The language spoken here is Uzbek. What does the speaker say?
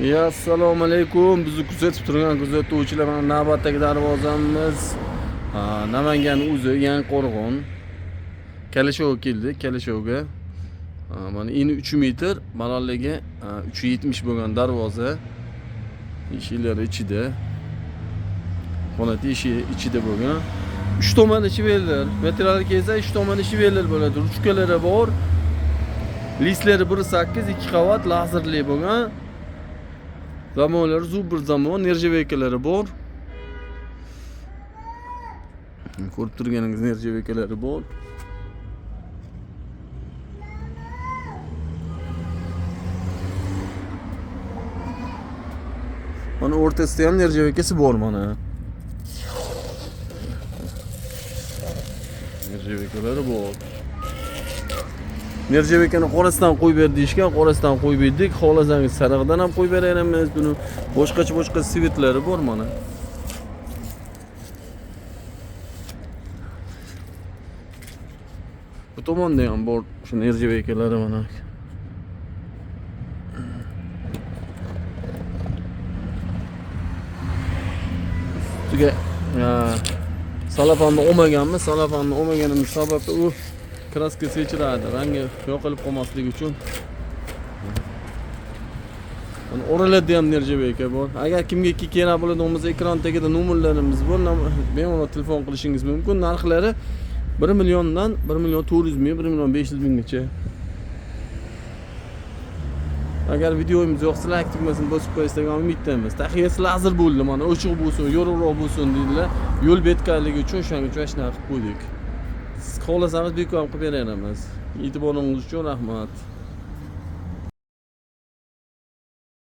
Assalomu alaykum. Bizni kuzatib turgan kuzatuvchilar, mana navbatdagi darvozamiz Namangan o'zi Yangiqo'rg'on. Kalashov keldik, Kalashovga. Mana eni 3 metr, balandligi 370 bo'lgan darvoza. Eshiklari ichida. Xonati ichida bo'lgan. 3 tomon ichivelar. Material kelsa 3 tomon ichivelar bo'ladi. Ruchkalari bor. Listlari 1.8, 2 qavat lazerli bo'lgan. Zamonlar bir zamon nerjaveykalari bor. Ko'rib turganingiz nerjaveykalari bor. Mana o'rtasida ham nerjaveykasi bor mana. Nerjaveykalari bor. Nerjaveykani qorasidan qo'yib ber deyishgan, qorasidan qo'yib berdik. Xohlasangiz sarig'idan ham qo'yib beramiz buni. Boshqa svetlari bor mana. Bu tomonda ham bor shu nerjaveykalari mana. Ustiga salafanni olmaganmi? Salafanni olmaganimiz sababi u kraska sechiradi, rangi yo'qolib qolmasligi uchun. Mana oralarda ham nerjaveyka bor. Agar kimga kerak bo'ladigan bo'lsa, ekran tagida nomerlarimiz bor. Bemalol telefon qilishingiz mumkin. Narxlari 1 milliondan 1 million 400 ming, 1 million 500 minggacha. Agar videomiz yoqsa, like tugmasini bosib qo'yishdan umiddamiz. Tahiyasi lazer bo'ldi, mana ochiq bo'lsin, yorug'roq bo'lsin dedilar. Yo'l betkanligi uchun o'shanga shunaqa qilib qo'ydik. Siz xohlasangiz bekor qilib beramiz. E'tiboringiz uchun rahmat.